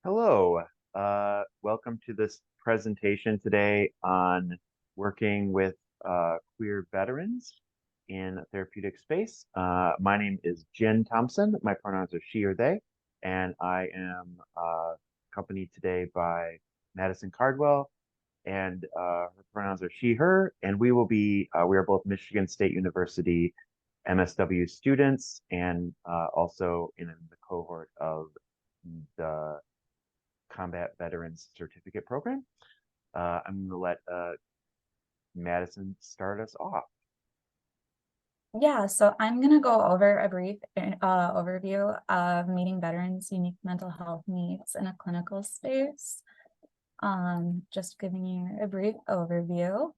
Hello, welcome to this presentation today on working with queer veterans in a therapeutic space. My name is Djinn Thompson. My pronouns are she or they, and I am accompanied today by Maddisen Cardwell, and her pronouns are she, her, and we are both Michigan State University MSW students and also in the cohort of the Combat Veterans Certificate Program. I'm going to let Maddisen start us off. Yeah, so I'm going to go over a brief overview of meeting veterans' unique mental health needs in a clinical space. Just giving you a brief overview.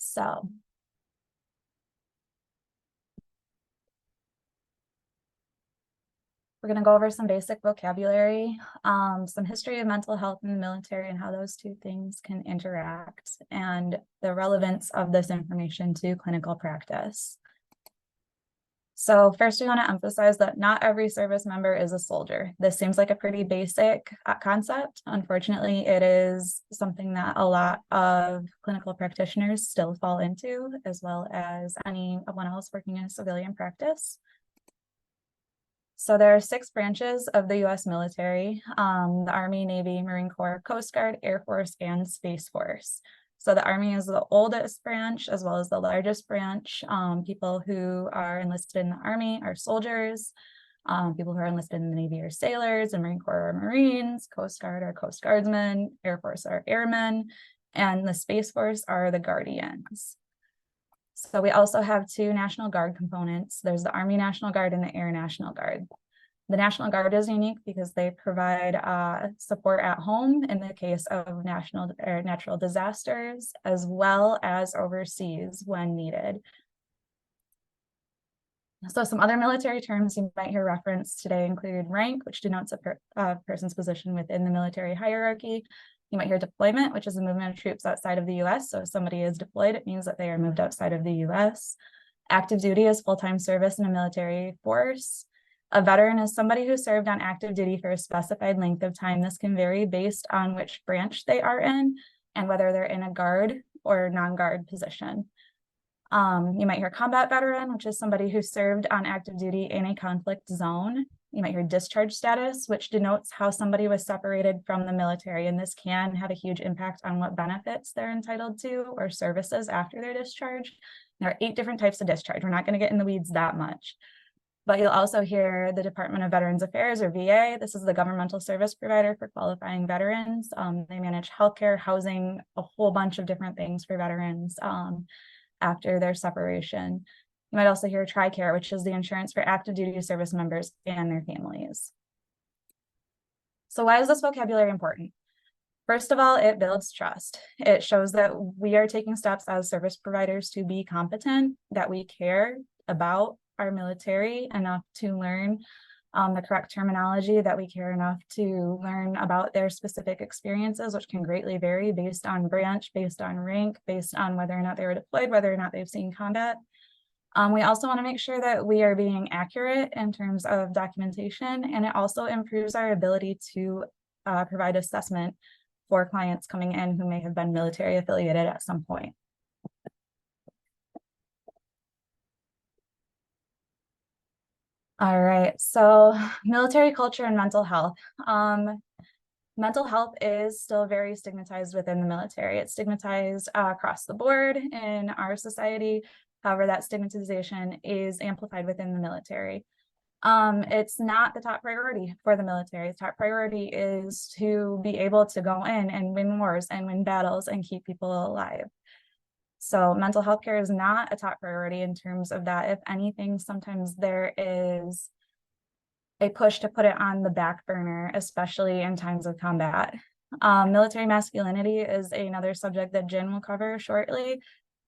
So we're going to go over some basic vocabulary, some history of mental health in the military and how those two things can interact, and the relevance of this information to clinical practice. So first, we want to emphasize that not every service member is a soldier. This seems like a pretty basic concept. Unfortunately, it is something that a lot of clinical practitioners still fall into, as well as anyone else working in civilian practice. So there are 6 branches of the U.S. military: the Army, Navy, Marine Corps, Coast Guard, Air Force, and Space Force. So the Army is the oldest branch as well as the largest branch. People who are enlisted in the Army are soldiers. People who are enlisted in the Navy are sailors, and Marine Corps are Marines, Coast Guard are Coast Guardsmen, Air Force are airmen, and the Space Force are the Guardians. So we also have 2 National Guard components. There's the Army National Guard and the Air National Guard. The National Guard is unique because they provide support at home in the case of national or natural disasters, as well as overseas when needed. So some other military terms you might hear referenced today include rank, which denotes a person's position within the military hierarchy. You might hear deployment, which is the movement of troops outside of the U.S. So if somebody is deployed, it means that they are moved outside of the U.S. Active duty is full-time service in a military force. A veteran is somebody who served on active duty for a specified length of time. This can vary based on which branch they are in and whether they're in a guard or non-guard position. You might hear combat veteran, which is somebody who served on active duty in a conflict zone. You might hear discharge status, which denotes how somebody was separated from the military, and this can have a huge impact on what benefits they're entitled to or services after their discharge. There are 8 different types of discharge. We're not going to get in the weeds that much. But you'll also hear the Department of Veterans Affairs, or VA. This is the governmental service provider for qualifying veterans. They manage healthcare, housing, a whole bunch of different things for veterans after their separation. You might also hear TRICARE, which is the insurance for active duty service members and their families. So why is this vocabulary important? First of all, it builds trust. It shows that we are taking steps as service providers to be competent, that we care about our military enough to learn the correct terminology, that we care enough to learn about their specific experiences, which can greatly vary based on branch, based on rank, based on whether or not they were deployed, whether or not they've seen combat. We also want to make sure that we are being accurate in terms of documentation, and it also improves our ability to provide assessment for clients coming in who may have been military affiliated at some point. All right, so military culture and mental health. Mental health is still very stigmatized within the military. It's stigmatized across the board in our society. However, that stigmatization is amplified within the military. It's not the top priority for the military. The top priority is to be able to go in and win wars and win battles and keep people alive. So mental health care is not a top priority in terms of that. If anything, sometimes there is a push to put it on the back burner, especially in times of combat. Military masculinity is another subject that Djinn will cover shortly.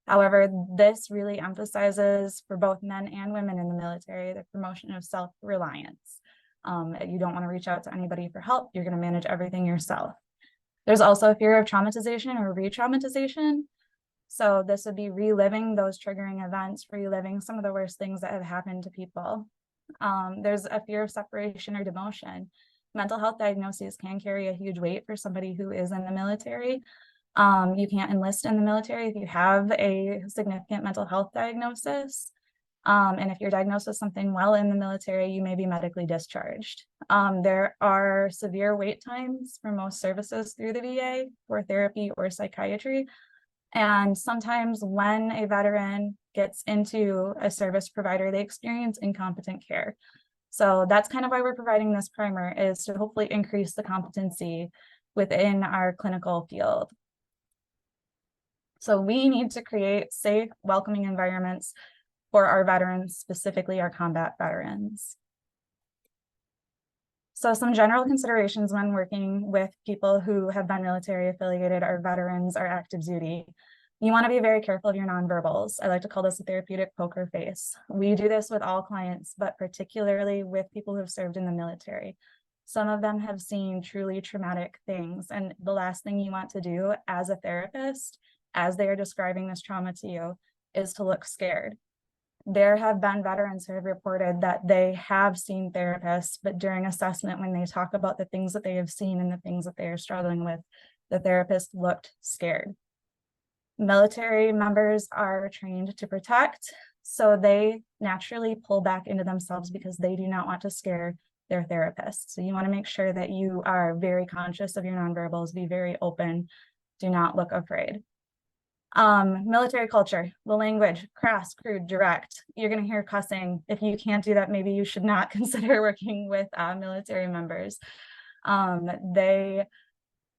However, this really emphasizes for both men and women in the military the promotion of self-reliance. You don't want to reach out to anybody for help. You're going to manage everything yourself. There's also a fear of traumatization or re-traumatization. So this would be reliving those triggering events, reliving some of the worst things that have happened to people. There's a fear of separation or demotion. Mental health diagnoses can carry a huge weight for somebody who is in the military. You can't enlist in the military if you have a significant mental health diagnosis. And if you're diagnosed with something while in the military, you may be medically discharged. There are severe wait times for most services through the VA for therapy or psychiatry. And sometimes when a veteran gets into a service provider, they experience incompetent care. So that's kind of why we're providing this primer, is to hopefully increase the competency within our clinical field. So we need to create safe, welcoming environments for our veterans, specifically our combat veterans. So some general considerations when working with people who have been military affiliated, our veterans, our active duty. You want to be very careful of your nonverbals. I like to call this a therapeutic poker face. We do this with all clients, but particularly with people who have served in the military. Some of them have seen truly traumatic things, and the last thing you want to do as a therapist, as they are describing this trauma to you, is to look scared. There have been veterans who have reported that they have seen therapists, but during assessment, when they talk about the things that they have seen and the things that they are struggling with, the therapist looked scared. Military members are trained to protect, so they naturally pull back into themselves because they do not want to scare their therapist. So you want to make sure that you are very conscious of your nonverbals, be very open, do not look afraid. Military culture, the language, crass, crude, direct. You're going to hear cussing. If you can't do that, maybe you should not consider working with military members. They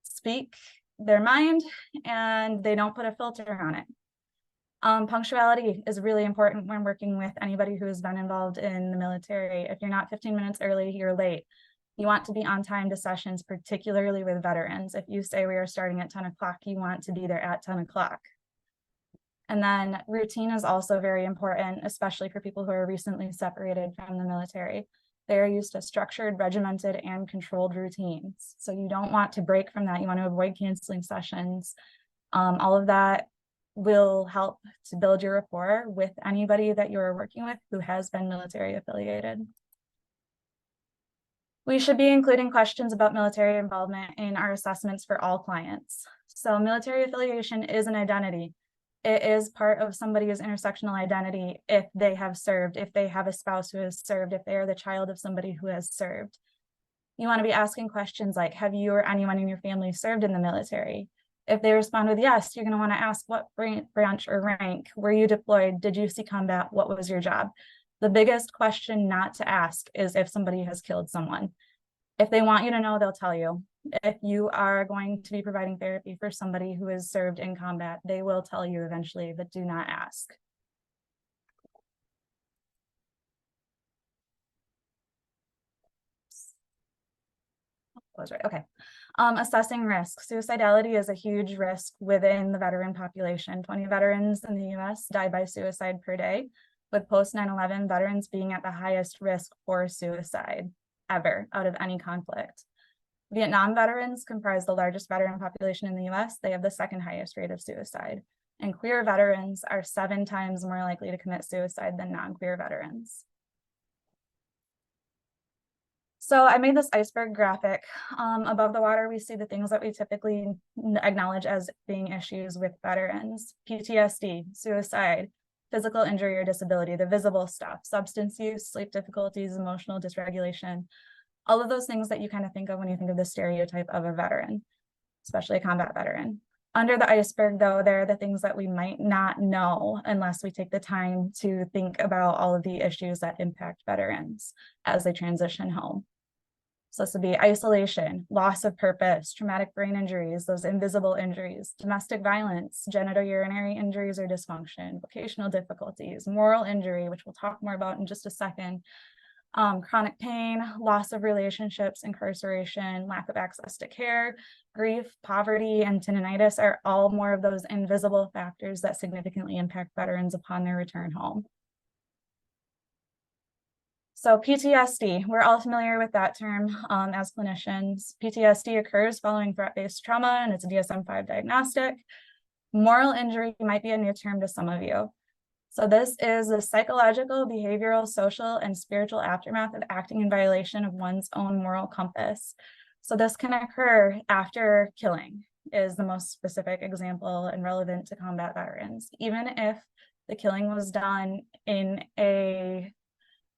speak their mind and they don't put a filter on it. Punctuality is really important when working with anybody who has been involved in the military. If you're not 15 minutes early, you're late. You want to be on time to sessions, particularly with veterans. If you say we are starting at 10 o'clock, you want to be there at 10 o'clock. And then routine is also very important, especially for people who are recently separated from the military. They're used to structured, regimented, and controlled routines. So you don't want to break from that. You want to avoid canceling sessions. All of that will help to build your rapport with anybody that you're working with who has been military affiliated. We should be including questions about military involvement in our assessments for all clients. So military affiliation is an identity. It is part of somebody's intersectional identity if they have served, if they have a spouse who has served, if they are the child of somebody who has served. You want to be asking questions like, have you or anyone in your family served in the military? If they respond with yes, you're going to want to ask what branch or rank, were you deployed, did you see combat, what was your job? The biggest question not to ask is if somebody has killed someone. If they want you to know, they'll tell you. If you are going to be providing therapy for somebody who has served in combat, they will tell you eventually, but do not ask. Right. Okay. Assessing risk. Suicidality is a huge risk within the veteran population. 20 veterans in the US die by suicide per day, with post 9/11 veterans being at the highest risk for suicide ever out of any conflict. Vietnam veterans comprise the largest veteran population in the US. They have the second highest rate of suicide. And queer veterans are 7 times more likely to commit suicide than non-queer veterans. So I made this iceberg graphic. Above the water, we see the things that we typically acknowledge as being issues with veterans: PTSD, suicide, physical injury or disability, the visible stuff, substance use, sleep difficulties, emotional dysregulation, all of those things that you kind of think of when you think of the stereotype of a veteran, especially a combat veteran. Under the iceberg, though, there are the things that we might not know unless we take the time to think about all of the issues that impact veterans as they transition home. So this would be isolation, loss of purpose, traumatic brain injuries, those invisible injuries, domestic violence, genitourinary injuries or dysfunction, vocational difficulties, moral injury, which we'll talk more about in just a second, chronic pain, loss of relationships, incarceration, lack of access to care, grief, poverty, and tinnitus are all more of those invisible factors that significantly impact veterans upon their return home. So PTSD, we're all familiar with that term as clinicians. PTSD occurs following threat-based trauma, and it's a DSM-5 diagnostic. Moral injury might be a new term to some of you. So this is the psychological, behavioral, social, and spiritual aftermath of acting in violation of one's own moral compass. So this can occur after killing, is the most specific example and relevant to combat veterans. Even if the killing was done in a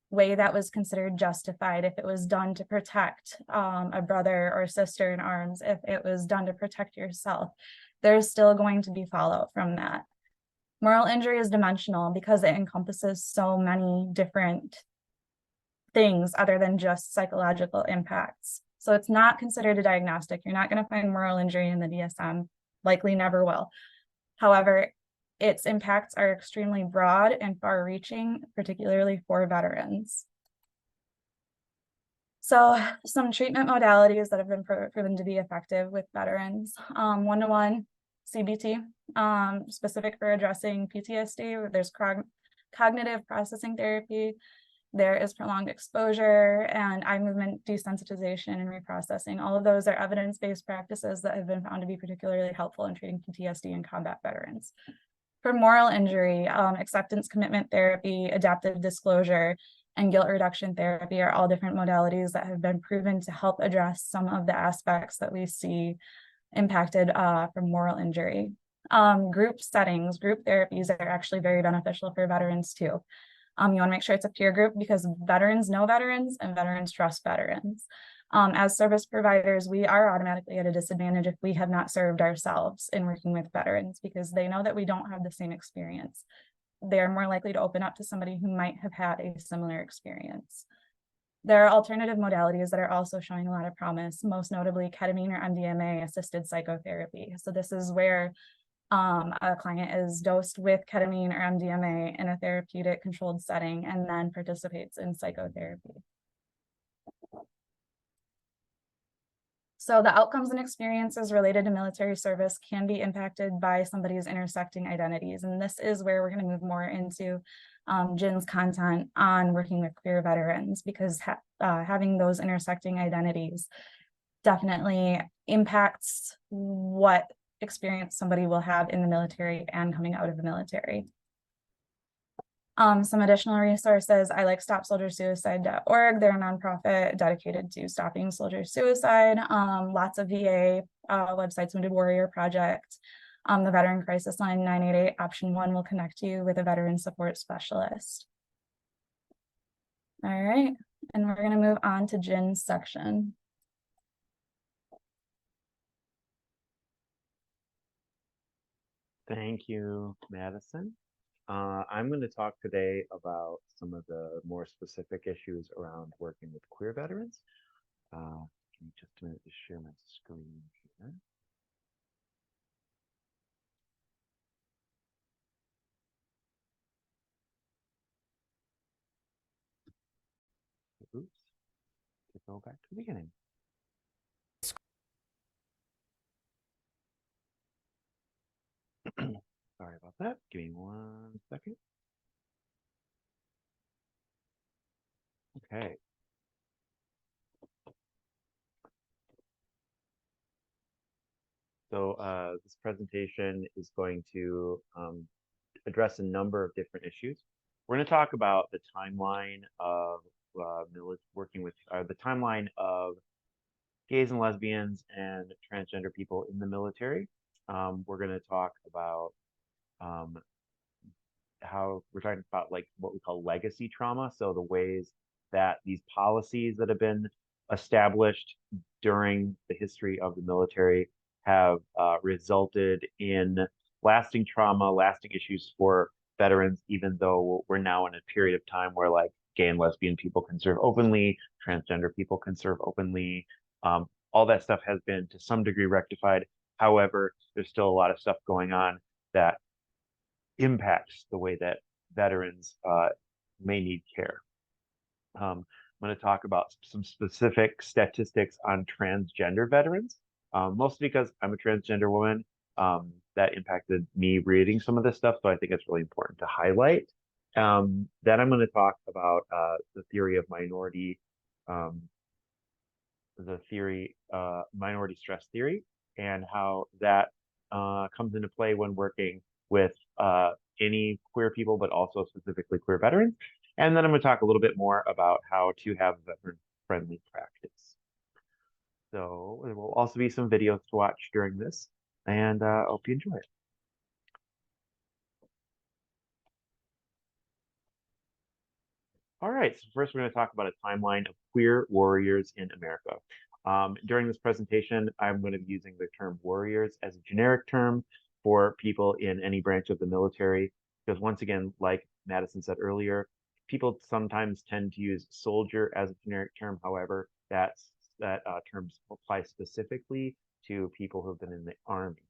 way that was considered justified, if it was done to protect a brother or sister in arms, if it was done to protect yourself, there's still going to be fallout from that. Moral injury is dimensional because it encompasses so many different things other than just psychological impacts. So it's not considered a diagnostic. You're not going to find moral injury in the DSM, likely never will. However, its impacts are extremely broad and far-reaching, particularly for veterans. So some treatment modalities that have been proven to be effective with veterans, one-to-one CBT, specific for addressing PTSD. There's cognitive processing therapy. There is prolonged exposure and eye movement desensitization and reprocessing. All of those are evidence-based practices that have been found to be particularly helpful in treating PTSD and combat veterans. For moral injury, acceptance commitment therapy, adaptive disclosure, and guilt reduction therapy are all different modalities that have been proven to help address some of the aspects that we see impacted from moral injury. Group settings, group therapies are actually very beneficial for veterans too. You want to make sure it's a peer group because veterans know veterans and veterans trust veterans. As service providers, we are automatically at a disadvantage if we have not served ourselves in working with veterans because they know that we don't have the same experience. They're more likely to open up to somebody who might have had a similar experience. There are alternative modalities that are also showing a lot of promise, most notably ketamine or MDMA assisted psychotherapy. So this is where a client is dosed with ketamine or MDMA in a therapeutic controlled setting and then participates in psychotherapy. So the outcomes and experiences related to military service can be impacted by somebody's intersecting identities. And this is where we're going to move more into Djinn's content on working with queer veterans, because having those intersecting identities definitely impacts what experience somebody will have in the military and coming out of the military. Some additional resources, I like StopSoldierSuicide.org. They're a nonprofit dedicated to stopping soldier suicide. Lots of VA websites, Wounded Warrior Project. The Veteran Crisis Line 988 option 1 will connect you with a veteran support specialist. All right, and we're going to move on to Djinn's section. Thank you, Maddisen. I'm going to talk today about some of the more specific issues around working with queer veterans. Give me just a minute to share my screen here. Oops, to go back to the beginning. Sorry about that. Give me 1 second. Okay. So this presentation is going to address a number of different issues. We're going to talk about the timeline of working with the timeline of gays and lesbians and transgender people in the military. We're going to talk about how we're talking about like what we call legacy trauma. So the ways that these policies that have been established during the history of the military have resulted in lasting trauma, lasting issues for veterans, even though we're now in a period of time where like gay and lesbian people can serve openly, transgender people can serve openly. All that stuff has been to some degree rectified. However, there's still a lot of stuff going on that impacts the way that veterans may need care. I'm going to talk about some specific statistics on transgender veterans, mostly because I'm a transgender woman. That impacted me reading some of this stuff, so I think it's really important to highlight. Then I'm going to talk about the theory of minority, minority stress theory, and how that comes into play when working with any queer people, but also specifically queer veterans. And then I'm going to talk a little bit more about how to have veteran-friendly practice. So there will also be some videos to watch during this, and I hope you enjoy it. All right, so first we're going to talk about a timeline of queer warriors in America. During this presentation, I'm going to be using the term warriors as a generic term for people in any branch of the military, because once again, like Maddisen said earlier, people sometimes tend to use soldier as a generic term. However, that term applies specifically to people who have been in the Army.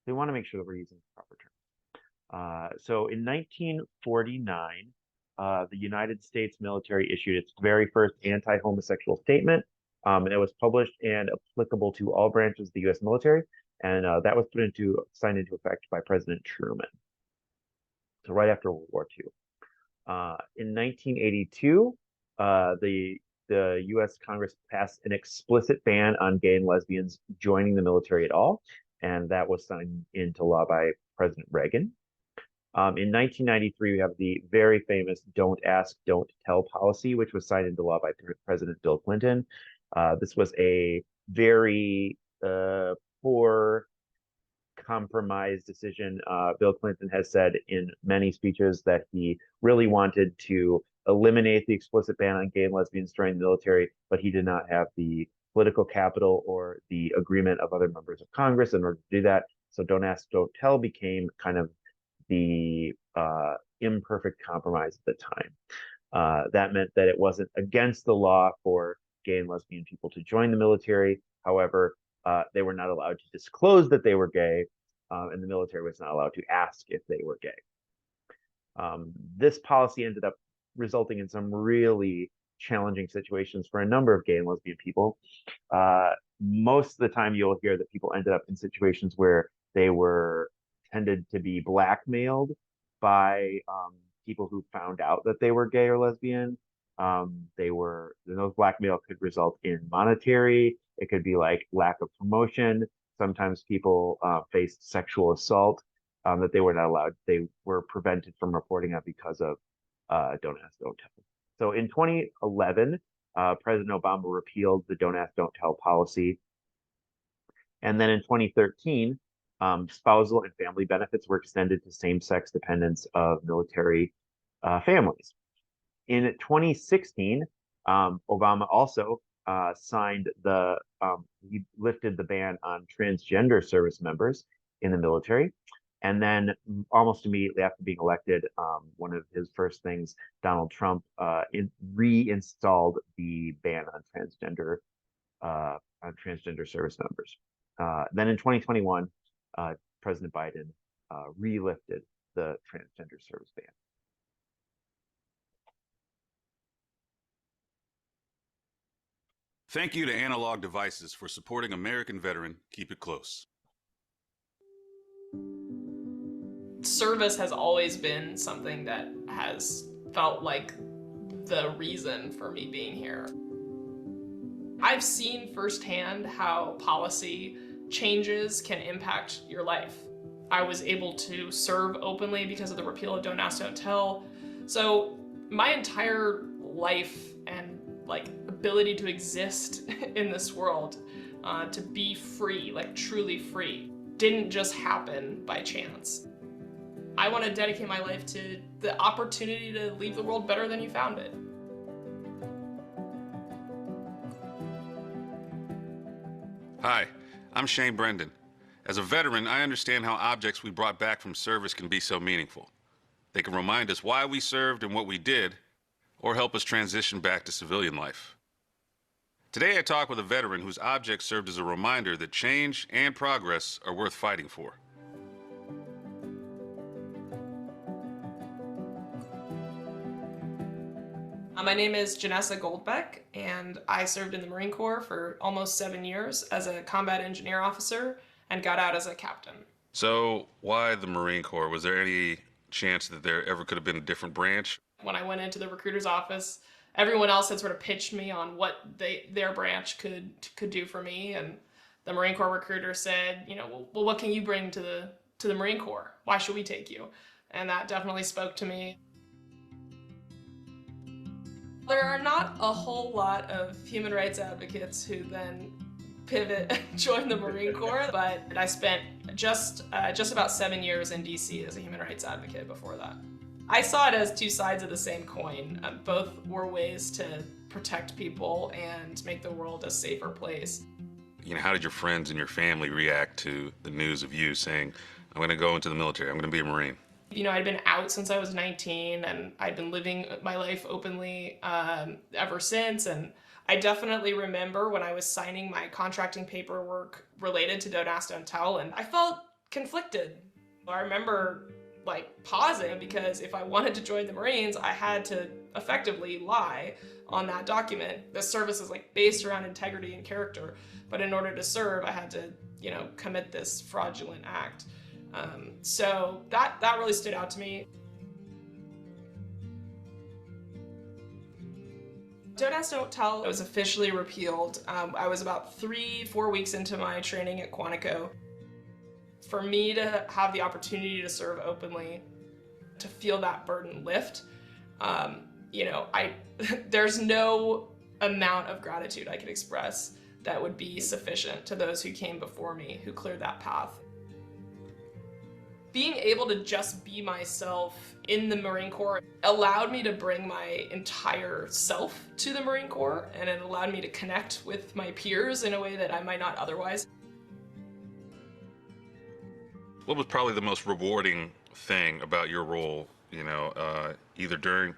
We want to make sure that we're using the proper term. So in 1949, the United States military issued its very first anti-homosexual statement. And it was published and applicable to all branches of the U.S. military. And that was signed into effect by President Truman. So right after World War II. In 1982, the U.S. Congress passed an explicit ban on gay and lesbians joining the military at all. And that was signed into law by President Reagan. In 1993, we have the very famous Don't Ask, Don't Tell policy, which was signed into law by President Bill Clinton. This was a very poor compromise decision. Bill Clinton has said in many speeches that he really wanted to eliminate the explicit ban on gay and lesbians joining the military, but he did not have the political capital or the agreement of other members of Congress in order to do that. So Don't Ask, Don't Tell became kind of the imperfect compromise at the time. That meant that it wasn't against the law for gay and lesbian people to join the military. However, they were not allowed to disclose that they were gay, and the military was not allowed to ask if they were gay. This policy ended up resulting in some really challenging situations for a number of gay and lesbian people. Most of the time, you'll hear that people ended up in situations where they were tended to be blackmailed by people who found out that they were gay or lesbian. Those blackmail could result in monetary. It could be like lack of promotion. Sometimes people faced sexual assault that they were not allowed. They were prevented from reporting on because of Don't Ask, Don't Tell. So in 2011, President Obama repealed the Don't Ask, Don't Tell policy. And then in 2013, spousal and family benefits were extended to same-sex dependents of military families. In 2016, Obama also he lifted the ban on transgender service members in the military. And then almost immediately after being elected, one of his first things, Donald Trump reinstalled the ban on transgender service members. Then in 2021, President Biden relifted the transgender service ban. Thank you to Analog Devices for supporting American Veteran Keep It Close. Service has always been something that has felt like the reason for me being here. I've seen firsthand how policy changes can impact your life. I was able to serve openly because of the repeal of Don't Ask, Don't Tell. So my entire life and ability to exist in this world, to be free, truly free, didn't just happen by chance. I want to dedicate my life to the opportunity to leave the world better than you found it. Hi, I'm Shane Brendan. As a veteran, I understand how objects we brought back from service can be so meaningful. They can remind us why we served and what we did, or help us transition back to civilian life. Today I talk with a veteran whose object served as a reminder that change and progress are worth fighting for. My name is Janessa Goldbeck, and I served in the Marine Corps for almost 7 years as a combat engineer officer and got out as a captain. So why the Marine Corps? Was there any chance that there ever could have been a different branch? When I went into the recruiter's office, everyone else had sort of pitched me on what their branch could do for me, and the Marine Corps recruiter said, well, what can you bring to to the Marine Corps. Why should we take you? And that definitely spoke to me. There are not a whole lot of human rights advocates who then pivot and join the Marine Corps, but I spent just about 7 years in DC as a human rights advocate before that. I saw it as two sides of the same coin. Both were ways to protect people and make the world a safer place. You know, how did your friends and your family react to the news of you saying, I'm going to go into the military, I'm going to be a Marine? You know, I'd been out since I was 19, and I'd been living my life openly ever since. And I definitely remember when I was signing my contracting paperwork related to Don't Ask, Don't Tell, and I felt conflicted. I remember like pausing, because if I wanted to join the Marines, I had to effectively lie on that document. The service is like based around integrity and character, but in order to serve, I had to, you know, commit this fraudulent act. So that really stood out to me. Don't Ask, Don't Tell was officially repealed. I was about 3-4 weeks into my training at Quantico. For me to have the opportunity to serve openly, to feel that burden lift, you know, there's no amount of gratitude I could express that would be sufficient to those who came before me, who cleared that path. Being able to just be myself in the Marine Corps allowed me to bring my entire self to the Marine Corps, and it allowed me to connect with my peers in a way that I might not otherwise. What was probably the most rewarding thing about your role, you know, either during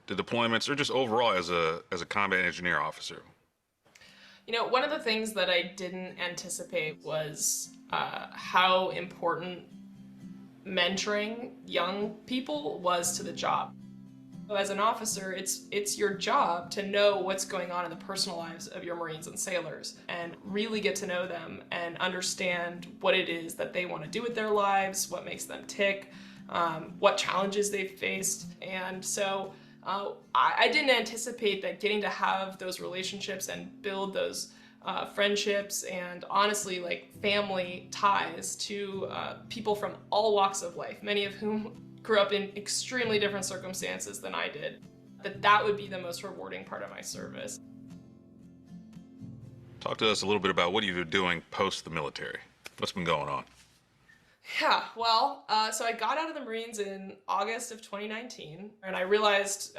the deployments or just overall as a combat engineer officer? You know, one of the things that I didn't anticipate was how important mentoring young people was to the job. As an officer, it's your job to know what's going on in the personal lives of your Marines and sailors, and really get to know them and understand what it is that they want to do with their lives, what makes them tick, what challenges they've faced. And so I didn't anticipate that getting to have those relationships and build those friendships and honestly like family ties to people from all walks of life, many of whom grew up in extremely different circumstances than I did, that would be the most rewarding part of my service. Talk to us a little bit about what you're doing post the military. What's been going on? Yeah, well, so I got out of the Marines in August of 2019, and I realized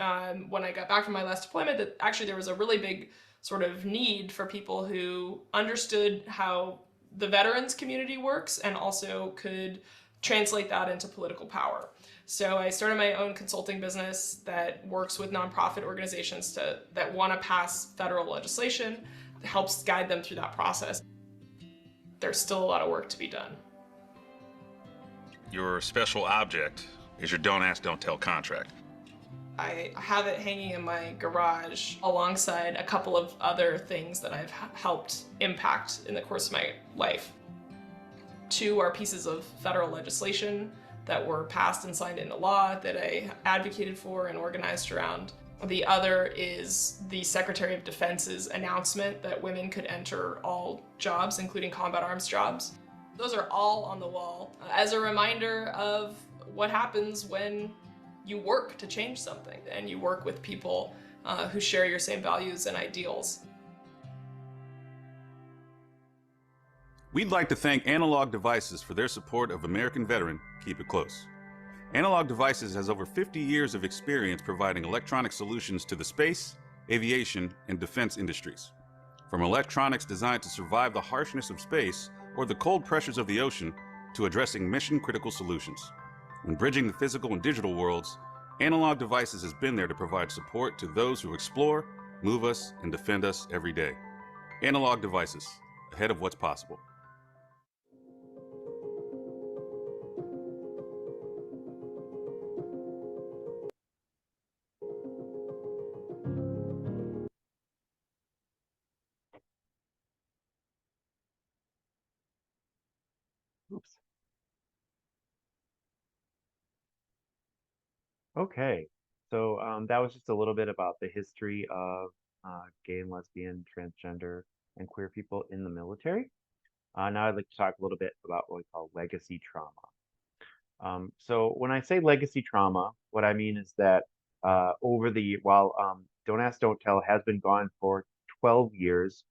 when I got back from my last deployment that actually there was a really big sort of need for people who understood how the veterans community works and also could translate that into political power. So I started my own consulting business that works with nonprofit organizations that want to pass federal legislation, that helps guide them through that process. There's still a lot of work to be done. Your special object is your Don't Ask, Don't Tell contract. I have it hanging in my garage alongside a couple of other things that I've helped impact in the course of my life. 2 are pieces of federal legislation that were passed and signed into law that I advocated for and organized around. The other is the Secretary of Defense's announcement that women could enter all jobs, including combat arms jobs. Those are all on the wall as a reminder of what happens when you work to change something and you work with people who share your same values and ideals. We'd like to thank Analog Devices for their support of American Veteran Keep It Close. Analog Devices has over 50 years of experience providing electronic solutions to the space, aviation, and defense industries. From electronics designed to survive the harshness of space or the cold pressures of the ocean, to addressing mission-critical solutions. When bridging the physical and digital worlds, Analog Devices has been there to provide support to those who explore, move us, and defend us every day. Analog Devices, ahead of what's possible. Oops. Okay, so that was just a little bit about the history of gay and lesbian, transgender, and queer people in the military. Now I'd like to talk a little bit about what we call legacy trauma. So when I say legacy trauma, what I mean is that while Don't Ask, Don't Tell has been gone for 12 years,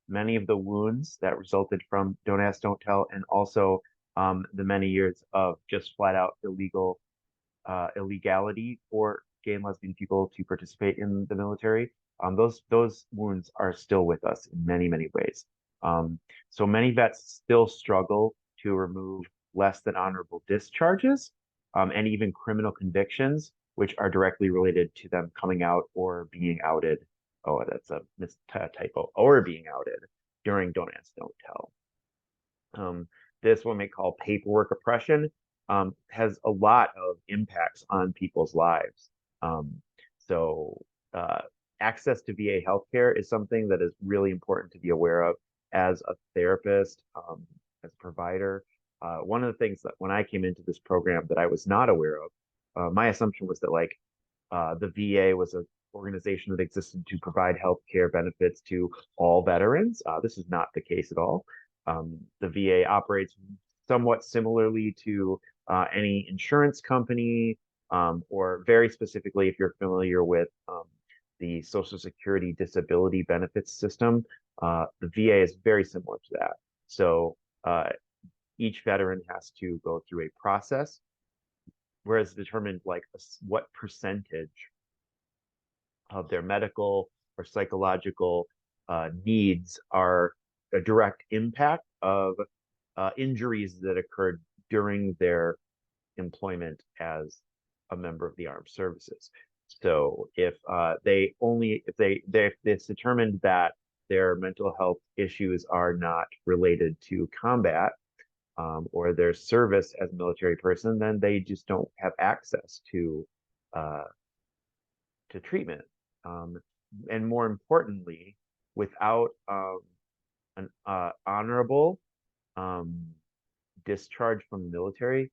many of the wounds that resulted from Don't Ask, Don't Tell, and also the many years of just flat out illegality for gay and lesbian people to participate in the military, those wounds are still with us in many, many ways. So many vets still struggle to remove less than honorable discharges, and even criminal convictions, which are directly related to them coming out or being outed. Oh, that's a typo. Or being outed during Don't Ask, Don't Tell. This, what we call paperwork oppression, has a lot of impacts on people's lives. So access to VA healthcare is something that is really important to be aware of as a therapist, as a provider. One of the things that when I came into this program that I was not aware of, my assumption was that the VA was an organization that existed to provide healthcare benefits to all veterans. This is not the case at all. The VA operates somewhat similarly to any insurance company, or very specifically, if you're familiar with the Social Security disability benefits system, the VA is very similar to that. So each veteran has to go through a process where it's determined what percentage of their medical or psychological needs are a direct impact of injuries that occurred during their employment as a member of the armed services. So if it's determined that their mental health issues are not related to combat, or their service as a military person, then they just don't have access to treatment. And more importantly, without an honorable discharge from the military,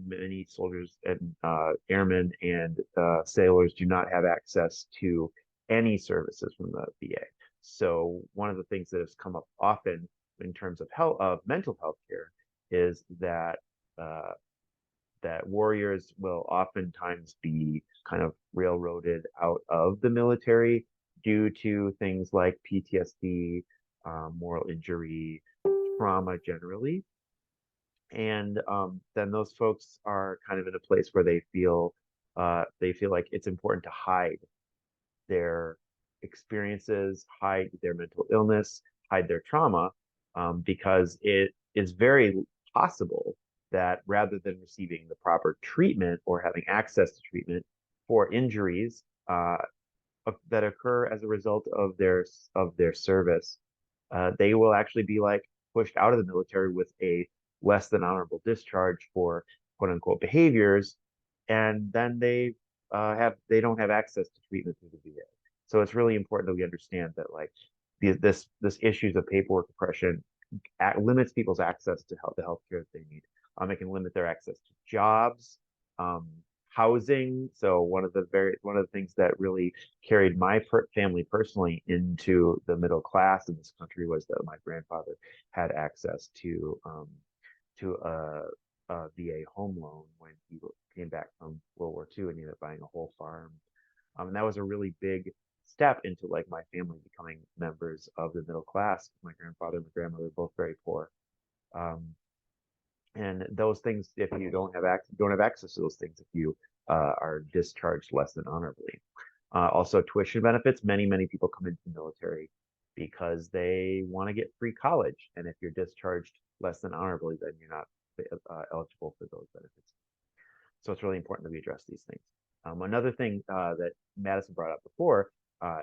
many soldiers and airmen and sailors do not have access to any services from the VA. So one of the things that has come up often in terms of mental health care is that warriors will oftentimes be kind of railroaded out of the military due to things like PTSD, moral injury, trauma generally. And then those folks are kind of in a place where they feel like it's important to hide their experiences, hide their mental illness, hide their trauma, because it is very possible that rather than receiving the proper treatment or having access to treatment for injuries that occur as a result of their service, they will actually be pushed out of the military with a less than honorable discharge for quote unquote behaviors, and then they don't have access to treatment through the VA. So it's really important that we understand that this issues of paperwork oppression limits people's access to the healthcare that they need. It can limit their access to jobs, housing. So one of the things that really carried my family personally into the middle class in this country was that my grandfather had access to a VA home loan when he came back from World War II, and he ended up buying a whole farm. And that was a really big step into my family becoming members of the middle class. My grandfather and my grandmother were both very poor. And those things, if you don't have access to those things, if you are discharged less than honorably. Also, tuition benefits. Many people come into the military because they want to get free college, and if you're discharged less than honorably, then you're not eligible for those benefits. So it's really important that we address these things. Another thing that Maddisen brought up before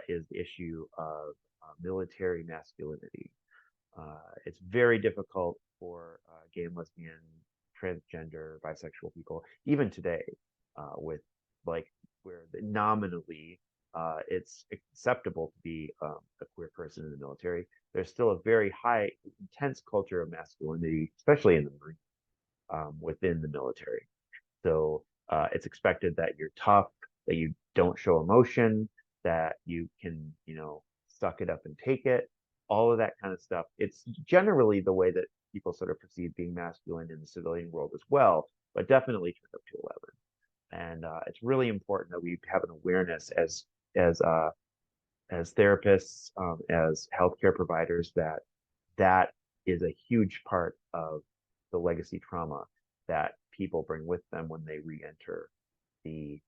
is the issue of military masculinity. It's very difficult for gay and lesbian, transgender, bisexual people, even today, with where nominally it's acceptable to be a queer person in the military. There's still a very high, intense culture of masculinity, especially in the Marine, within the military. So it's expected that you're tough, that you don't show emotion, that you can, suck it up and take it. all of that kind of stuff. It's generally the way that people sort of perceive being masculine in the civilian world as well, but definitely turned up to 11. And it's really important that we have an awareness as therapists, as healthcare providers, that is a huge part of the legacy trauma that people bring with them when they re-enter the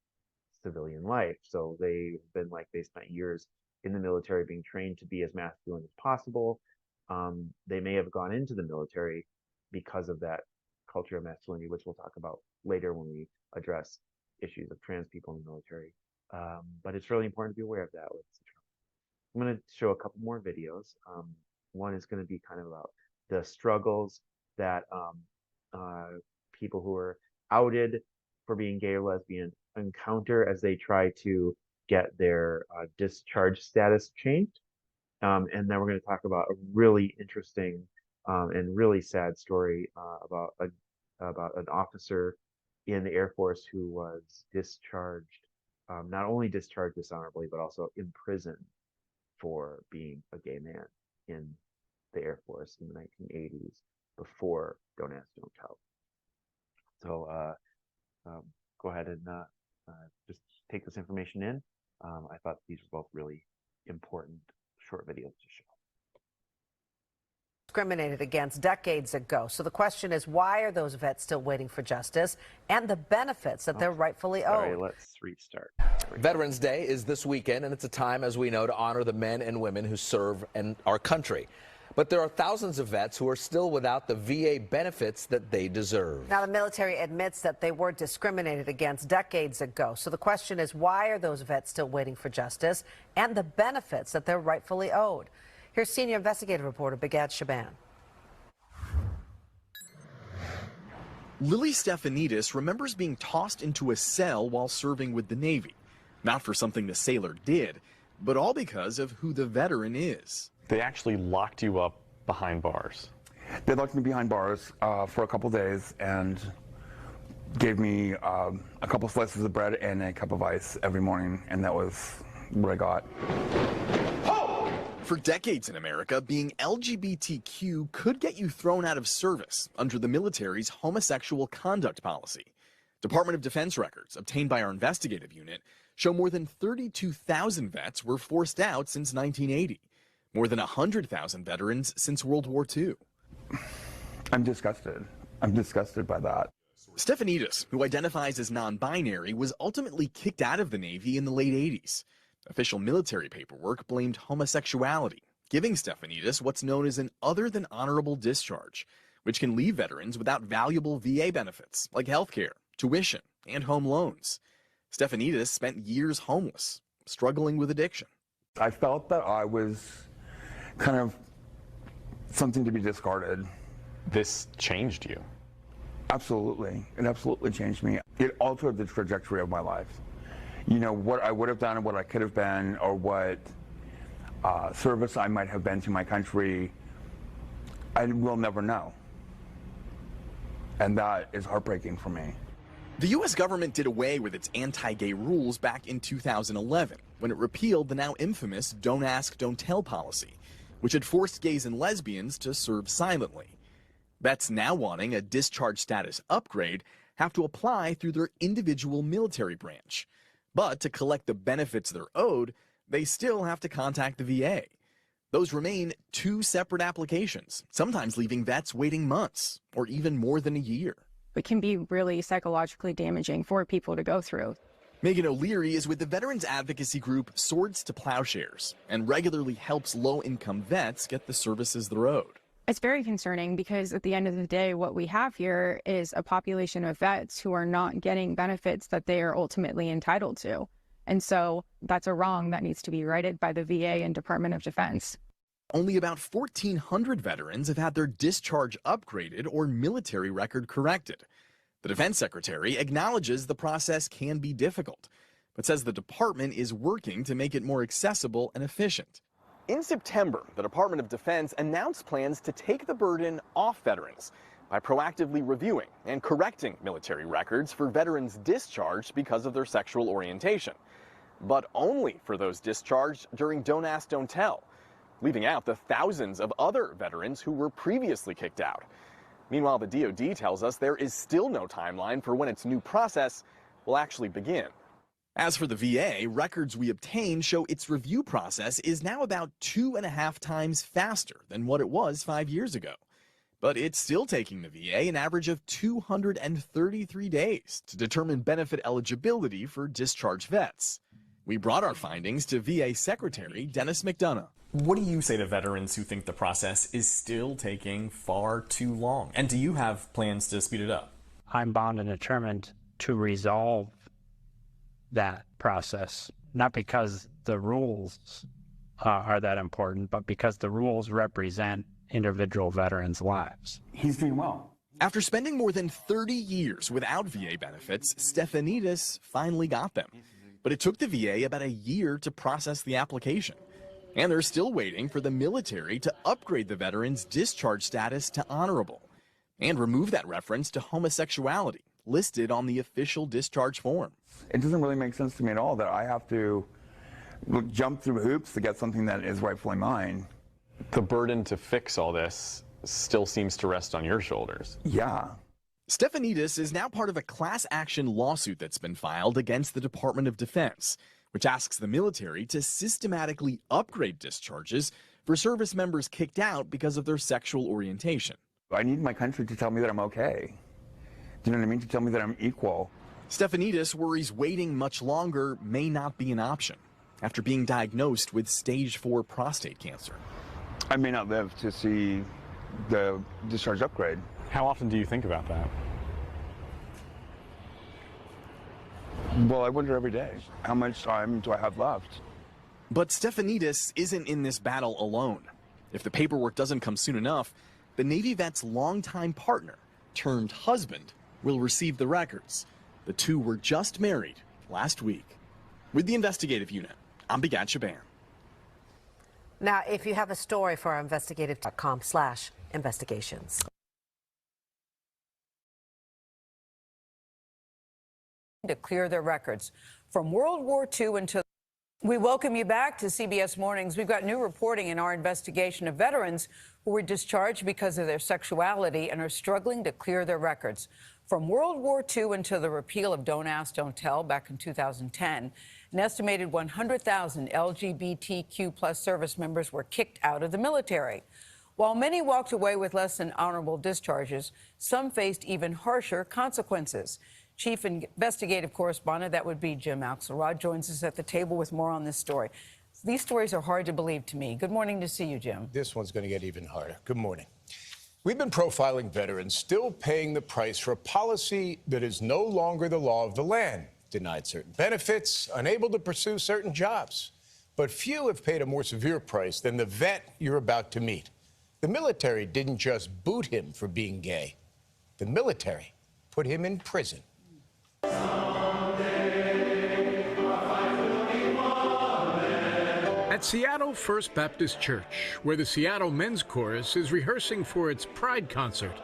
civilian life. So they've been they spent years in the military being trained to be as masculine as possible. They may have gone into the military because of that culture of masculinity, which we'll talk about later when we address issues of trans people in the military. But it's really important to be aware of that. I'm going to show a couple more videos. One is going to be kind of about the struggles that people who are outed for being gay or lesbian encounter as they try to get their discharge status changed. And then we're going to talk about a really interesting and really sad story about an officer in the Air Force who was discharged, not only discharged dishonorably, but also imprisoned for being a gay man in the Air Force in the 1980s before Don't Ask, Don't Tell. So go ahead and just take this information in. I thought these were both really important short videos to show. Discriminated against decades ago. So the question is, why are those vets still waiting for justice and the benefits that they're rightfully owed? Let's restart. Veterans Day is this weekend, and it's a time, as we know, to honor the men and women who serve in our country. But there are thousands of vets who are still without the VA benefits that they deserve. Now, the military admits that they were discriminated against decades ago. So the question is, why are those vets still waiting for justice and the benefits that they're rightfully owed? Here's senior investigative reporter Brigad Shaban. Lily Stefanidis remembers being tossed into a cell while serving with the Navy. Not for something the sailor did, but all because of who the veteran is. They actually locked you up behind bars. They locked me behind bars for a couple days and gave me a couple slices of bread and a cup of ice every morning, and that was what I got. For decades in America, being LGBTQ could get you thrown out of service under the military's homosexual conduct policy. Department of Defense records obtained by our investigative unit show more than 32,000 vets were forced out since 1980. More than 100,000 veterans since World War II. I'm disgusted. I'm disgusted by that. Stefanidis, who identifies as non-binary, was ultimately kicked out of the Navy in the late 80s. Official military paperwork blamed homosexuality, giving Stefanidis what's known as an other-than-honorable discharge, which can leave veterans without valuable VA benefits like healthcare, tuition, and home loans. Stefanidis spent years homeless, struggling with addiction. I felt that I was kind of something to be discarded. This changed you. Absolutely. It absolutely changed me. It altered the trajectory of my life. You know, what I would have done and what I could have been, or what service I might have been to my country, I will never know. And that is heartbreaking for me. The U.S. government did away with its anti-gay rules back in 2011 when it repealed the now infamous Don't Ask, Don't Tell policy, which had forced gays and lesbians to serve silently. Vets now wanting a discharge status upgrade have to apply through their individual military branch. But to collect the benefits they're owed, they still have to contact the VA. Those remain two separate applications, sometimes leaving vets waiting months or even more than a year. It can be really psychologically damaging for people to go through. Megan O'Leary is with the veterans advocacy group Swords to Plowshares and regularly helps low-income vets get the services they're owed. It's very concerning because at the end of the day, what we have here is a population of vets who are not getting benefits that they are ultimately entitled to. And so that's a wrong that needs to be righted by the VA and Department of Defense. Only about 1,400 veterans have had their discharge upgraded or military record corrected. The Defense Secretary acknowledges the process can be difficult, but says the department is working to make it more accessible and efficient. In September, the Department of Defense announced plans to take the burden off veterans by proactively reviewing and correcting military records for veterans discharged because of their sexual orientation, but only for those discharged during Don't Ask, Don't Tell. leaving out the thousands of other veterans who were previously kicked out. Meanwhile, the DoD tells us there is still no timeline for when its new process will actually begin. As for the VA, records we obtained show its review process is now about 2.5 times faster than what it was 5 years ago. But it's still taking the VA an average of 233 days to determine benefit eligibility for discharged vets. We brought our findings to VA Secretary Dennis McDonough. What do you say to veterans who think the process is still taking far too long? And do you have plans to speed it up? I'm bound and determined to resolve that process, not because the rules are that important, but because the rules represent individual veterans' lives. He's doing well. After spending more than 30 years without VA benefits, Stefanidis finally got them. But it took the VA about a year to process the application. And they're still waiting for the military to upgrade the veteran's discharge status to honorable and remove that reference to homosexuality listed on the official discharge form. It doesn't really make sense to me at all that I have to jump through hoops to get something that is rightfully mine. The burden to fix all this still seems to rest on your shoulders. Yeah. Stefanidis is now part of a class action lawsuit that's been filed against the Department of Defense, which asks the military to systematically upgrade discharges for service members kicked out because of their sexual orientation. I need my country to tell me that I'm okay. Do you know what I mean? To tell me that I'm equal. Stefanidis worries waiting much longer may not be an option after being diagnosed with stage 4 prostate cancer. I may not live to see the discharge upgrade. How often do you think about that? Well, I wonder every day, how much time do I have left? But Stefanidis isn't in this battle alone. If the paperwork doesn't come soon enough, the Navy vet's longtime partner, turned husband, will receive the records. The two were just married last week. With the investigative unit, I'm Bigat Shaban. Now, if you have a story for our investigative.com/investigations. To clear their records from World War II until. We welcome you back to CBS Mornings. We've got new reporting in our investigation of veterans who were discharged because of their sexuality and are struggling to clear their records. From World War II until the repeal of Don't Ask, Don't Tell back in 2010, an estimated 100,000 LGBTQ plus service members were kicked out of the military. While many walked away with less than honorable discharges, some faced even harsher consequences. Chief Investigative Correspondent, that would be Jim Axelrod, joins us at the table with more on this story. These stories are hard to believe to me. Good morning to see you, Jim. This one's going to get even harder. Good morning. We've been profiling veterans still paying the price for a policy that is no longer the law of the land. Denied certain benefits, unable to pursue certain jobs. But few have paid a more severe price than the vet you're about to meet. The military didn't just boot him for being gay. The military put him in prison. At Seattle First Baptist Church, where the Seattle Men's Chorus is rehearsing for its Pride concert.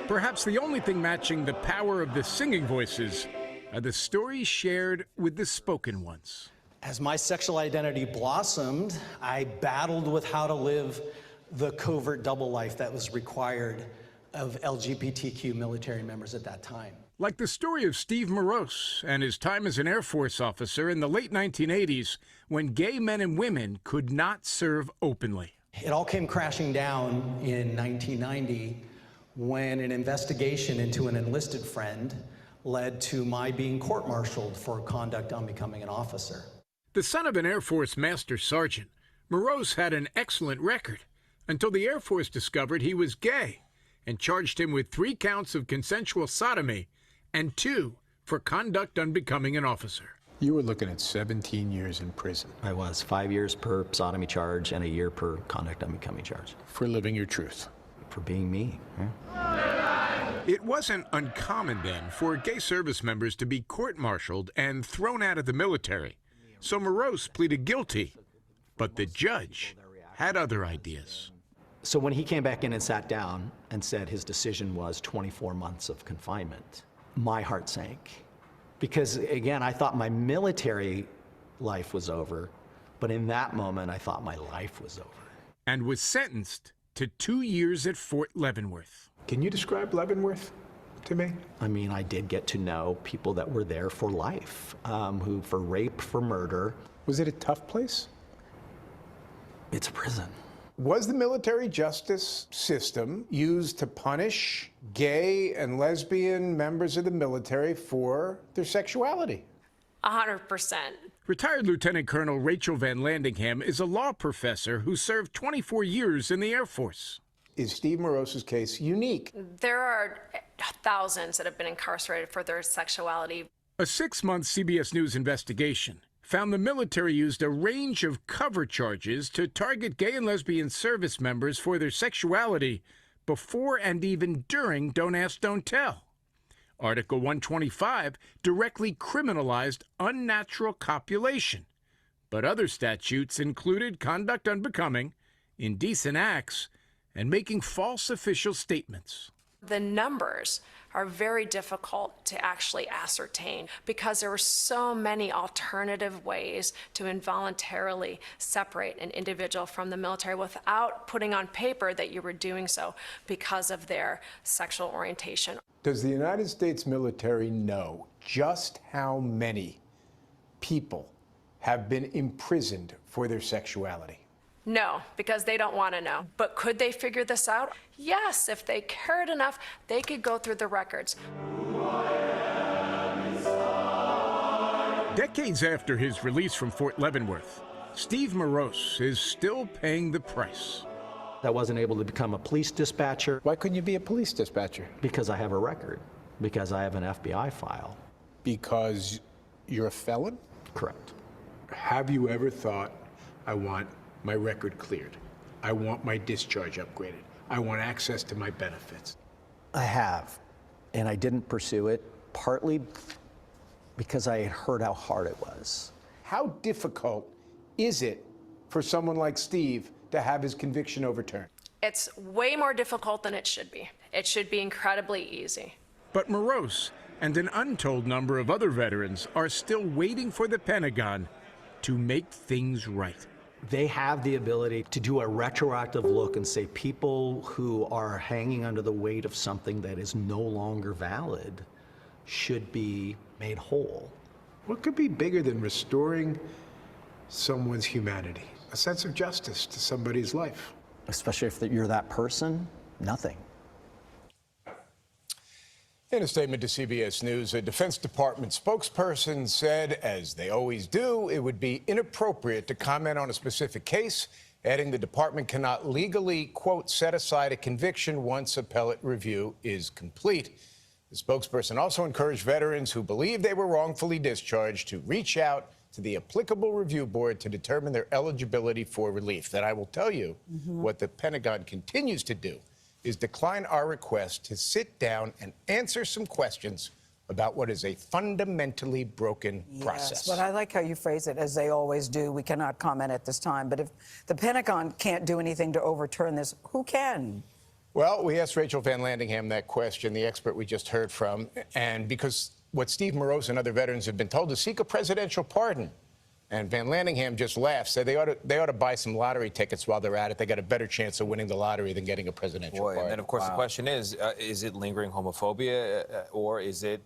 Perhaps the only thing matching the power of the singing voices are the stories shared with the spoken ones. As my sexual identity blossomed, I battled with how to live the covert double life that was required of LGBTQ military members at that time. Like the story of Steve Morose and his time as an Air Force officer in the late 1980s when gay men and women could not serve openly. It all came crashing down in 1990 when an investigation into an enlisted friend led to my being court-martialed for conduct on becoming an officer. The son of an Air Force Master Sergeant, Morose had an excellent record until the Air Force discovered he was gay and charged him with 3 counts of consensual sodomy and 2 for conduct unbecoming an officer. You were looking at 17 years in prison. I was 5 years per sodomy charge and a year per conduct unbecoming charge. For living your truth. For being me. It wasn't uncommon then for gay service members to be court-martialed and thrown out of the military. So Morose pleaded guilty, but the judge had other ideas. So when he came back in and sat down and said his decision was 24 months of confinement, my heart sank. Because again, I thought my military life was over, But in that moment, I thought my life was over. And was sentenced to 2 years at Fort Leavenworth. Can you describe Leavenworth to me? I mean, I did get to know people that were there for life, who for rape, for murder. Was it a tough place? It's a prison. Was the military justice system used to punish gay and lesbian members of the military for their sexuality? 100%. Retired Lieutenant Colonel Rachel Van Landingham is a law professor who served 24 years in the Air Force. Is Steve Morose's case unique? There are thousands that have been incarcerated for their sexuality. A 6-month CBS News investigation found the military used a range of cover charges to target gay and lesbian service members for their sexuality before and even during Don't Ask, Don't Tell. Article 125 directly criminalized unnatural copulation, but other statutes included conduct unbecoming, indecent acts, and making false official statements. The numbers are very difficult to actually ascertain because there were so many alternative ways to involuntarily separate an individual from the military without putting on paper that you were doing so because of their sexual orientation. Does the United States military know just how many people have been imprisoned for their sexuality? No, because they don't want to know. But could they figure this out? Yes, if they cared enough, they could go through the records. Decades after his release from Fort Leavenworth, Steve Morose is still paying the price. I wasn't able to become a police dispatcher. Why couldn't you be a police dispatcher? Because I have a record. Because I have an FBI file. Because you're a felon? Correct. Have you ever thought, I want my record cleared. I want my discharge upgraded. I want access to my benefits? I have, and I didn't pursue it, partly because I had heard how hard it was. How difficult is it for someone like Steve to have his conviction overturned? It's way more difficult than it should be. It should be incredibly easy. But Morose and an untold number of other veterans are still waiting for the Pentagon to make things right. They have the ability to do a retroactive look and say people who are hanging under the weight of something that is no longer valid should be made whole. What could be bigger than restoring someone's humanity, a sense of justice to somebody's life? Especially if you're that person, nothing. In a statement to CBS News, a Defense Department spokesperson said, as they always do, it would be inappropriate to comment on a specific case, adding the department cannot legally, quote, set aside a conviction once appellate review is complete. The spokesperson also encouraged veterans who believe they were wrongfully discharged to reach out to the applicable review board to determine their eligibility for relief. That I will tell you what the Pentagon continues to do is decline our request to sit down and answer some questions about what is a fundamentally broken process. But I like how you phrase it, as they always do. We cannot comment at this time. But if the Pentagon can't do anything to overturn this, who can? Well, we asked Rachel Van Landingham that question, the expert we just heard from, and because what Steve Morose and other veterans have been told to seek a presidential pardon. And Van Landingham just laughed, said they ought to buy some lottery tickets while they're at it. They got a better chance of winning the lottery than getting a presidential pardon. And then, of course, the question is it lingering homophobia or is it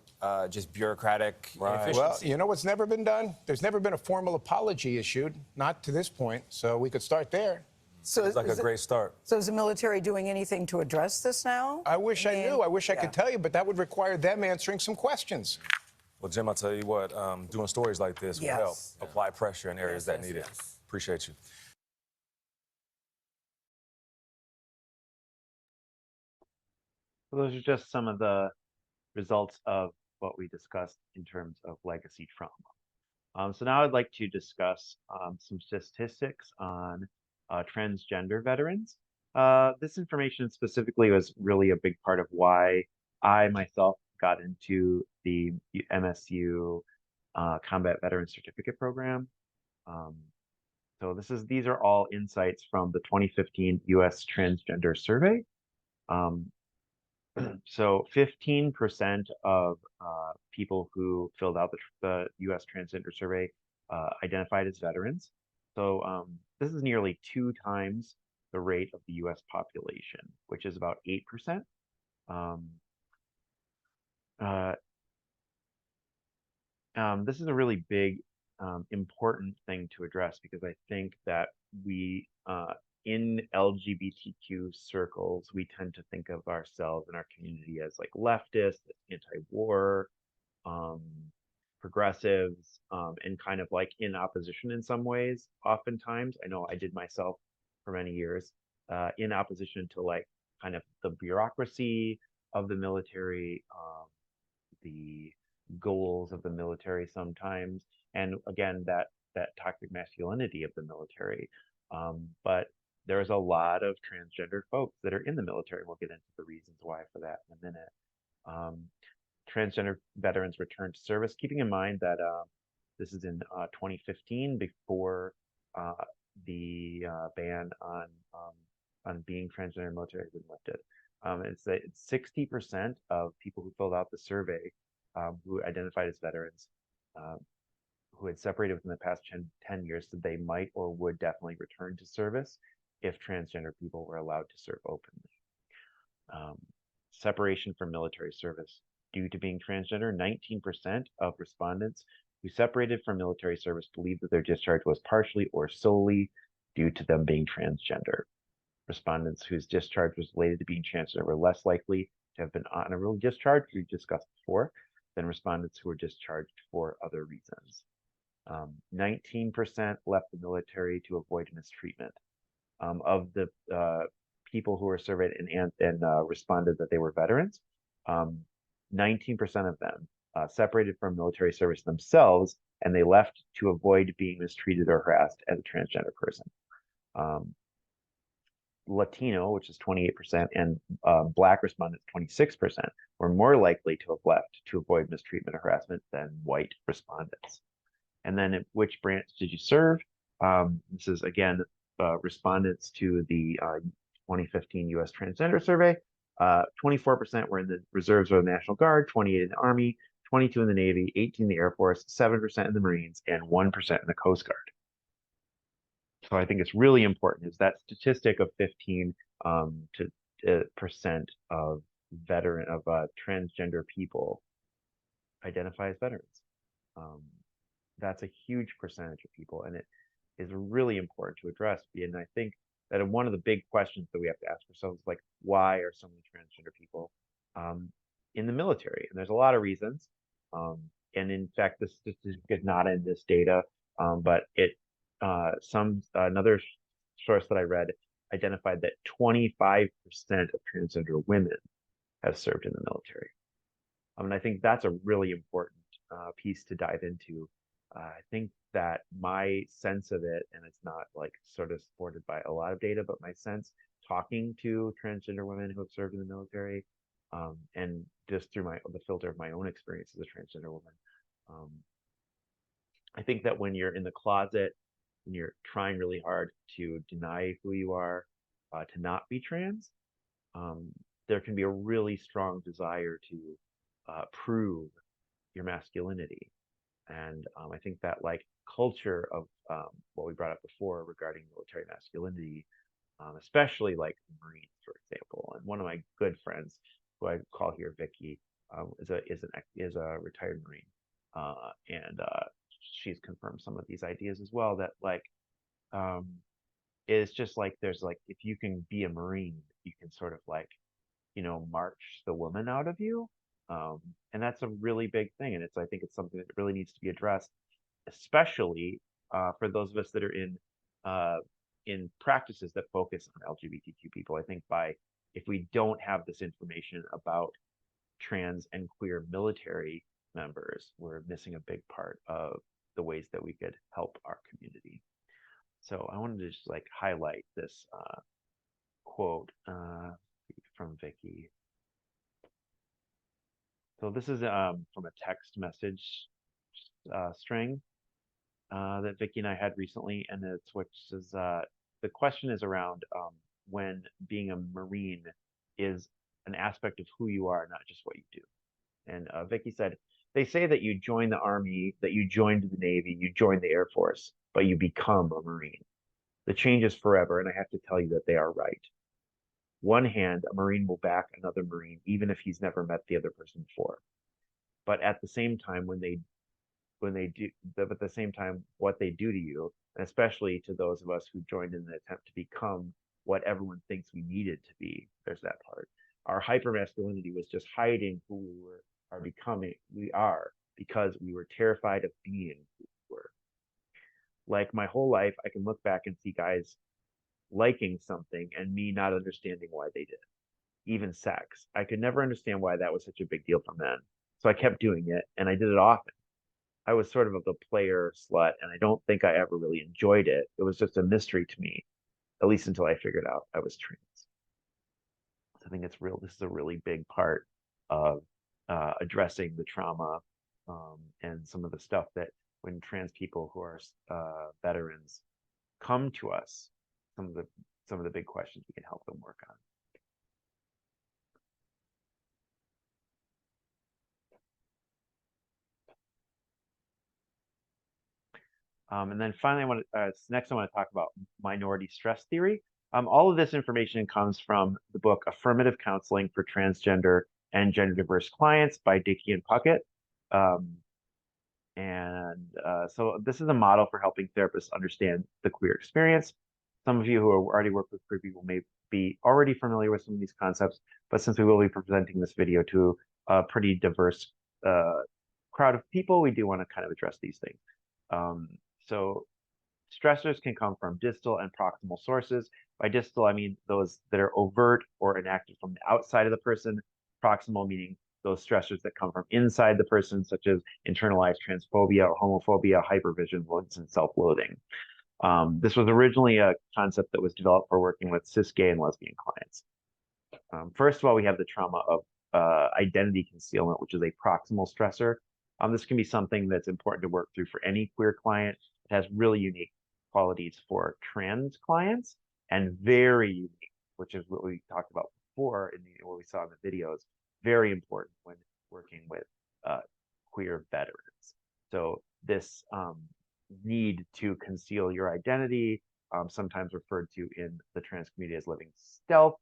just bureaucratic inefficiency? Well, you know what's never been done? There's never been a formal apology issued, not to this point, so we could start there. So it's like a great start. So is the military doing anything to address this now? I wish I knew. I wish I could tell you, but that would require them answering some questions. Well, Jim, I'll tell you what, doing stories like this will help apply pressure in areas that need it. Appreciate you. So those are just some of the results of what we discussed in terms of legacy trauma. So now I'd like to discuss some statistics on transgender veterans. This information specifically was really a big part of why I myself got into the MSU Combat Veteran Certificate Program. So these are all insights from the 2015 U.S. Transgender Survey. So 15% of people who filled out the U.S. Transgender Survey identified as veterans. So this is nearly 2 times the rate of the U.S. population, which is about 8%. Uh, this is a really big, important thing to address because I think that we, in LGBTQ circles, we tend to think of ourselves and our community as like leftists, anti-war, um, progressives, and kind of like in opposition in some ways. Oftentimes, I know I did myself for many years, in opposition to like kind of the bureaucracy of the military, the goals of the military sometimes, and again that toxic masculinity of the military. But there's a lot of transgender folks that are in the military. We'll get into the reasons why for that in a minute. Um, Transgender veterans return to service, keeping in mind that this is in 2015 before the ban on being transgender in the military has been lifted. It's 60% of people who filled out the survey who identified as veterans who had separated within the past 10 years said they might or would definitely return to service if transgender people were allowed to serve openly. Separation from military service. Due to being transgender, 19% of respondents who separated from military service believed that their discharge was partially or solely due to them being transgender. Respondents whose discharge was related to being transgender were less likely to have been honorably discharged, we discussed before, than respondents who were discharged for other reasons. 19% left the military to avoid mistreatment. Of the people who were surveyed and responded that they were veterans, 19% of them separated from military service themselves, and they left to avoid being mistreated or harassed as a transgender person. Latino, which is 28%, and Black respondents, 26%, were more likely to have left to avoid mistreatment or harassment than white respondents. And then which branch did you serve? This is, again, respondents to the 2015 U.S. Transgender Survey. 24% were in the reserves or the National Guard, 28 in the Army, 22 in the Navy, 18 in the Air Force, 7% in the Marines, and 1% in the Coast Guard. So I think it's really important is that statistic of 15% of transgender people identify as veterans. That's a huge percentage of people, and it is really important to address. And I think that one of the big questions that we have to ask ourselves is like, why are so many transgender people in the military? And there's a lot of reasons. And in fact, this statistic is not in this data, but another source that I read identified that 25% of transgender women have served in the military. And I think that's a really important piece to dive into. I think that my sense of it, and it's not like sort of supported by a lot of data, but my sense talking to transgender women who have served in the military, and just through the filter of my own experience as a transgender woman, I think that when you're in the closet and you're trying really hard to deny who you are, to not be trans, there can be a really strong desire to prove your masculinity. And I think that like culture of what we brought up before regarding military masculinity, especially like Marines, for example. And one of my good friends, who I call here Vicky, is a retired Marine, and she's confirmed some of these ideas as well. That like it's just like there's like if you can be a Marine, you can sort of like march the woman out of you. And that's a really big thing. And I think it's something that really needs to be addressed, especially for those of us that are in practices that focus on LGBTQ people. I think if we don't have this information about trans and queer military members, we're missing a big part of the ways that we could help our community. So I wanted to just like highlight this quote from Vicky. So this is from a text message string that Vicky and I had recently, and which is the question is around when being a Marine is an aspect of who you are, not just what you do. And Vicky said, they say that you joined the Army, that you joined the Navy, you joined the Air Force. but you become a Marine. The change is forever, and I have to tell you that they are right. One hand, a Marine will back another Marine, even if he's never met the other person before. But at the same time, what they do to you, and especially to those of us who joined in the attempt to become what everyone thinks we needed to be, there's that part. Our hypermasculinity was just hiding who we are because we were terrified of being who we were. Like my whole life, I can look back and see guys liking something and me not understanding why they did. Even sex. I could never understand why that was such a big deal for men. So I kept doing it, and I did it often. I was sort of the player slut, and I don't think I ever really enjoyed it. It was just a mystery to me, at least until I figured out I was trans. So I think this is a really big part of addressing the trauma and some of the stuff that when trans people who are veterans come to us, some of the big questions we can help them work on. And then finally, next I want to talk about minority stress theory. All of this information comes from the book Affirmative Counseling for Transgender and Gender Diverse Clients by Dickey and Puckett. So this is a model for helping therapists understand the queer experience. Some of you who already work with queer people may be already familiar with some of these concepts, but since we will be presenting this video to a pretty diverse crowd of people, we do want to kind of address these things. So stressors can come from distal and proximal sources. By distal, I mean those that are overt or enacted from the outside of the person. Proximal meaning those stressors that come from inside the person, such as internalized transphobia or homophobia, hypervigilance, and self-loathing. This was originally a concept that was developed for working with cis, gay, and lesbian clients. First of all, we have the trauma of identity concealment, which is a proximal stressor. This can be something that's important to work through for any queer client. It has really unique qualities for trans clients and very unique, which is what we talked about before in what we saw in the videos, very important when working with queer veterans. So this need to conceal your identity, sometimes referred to in the trans community as living stealth,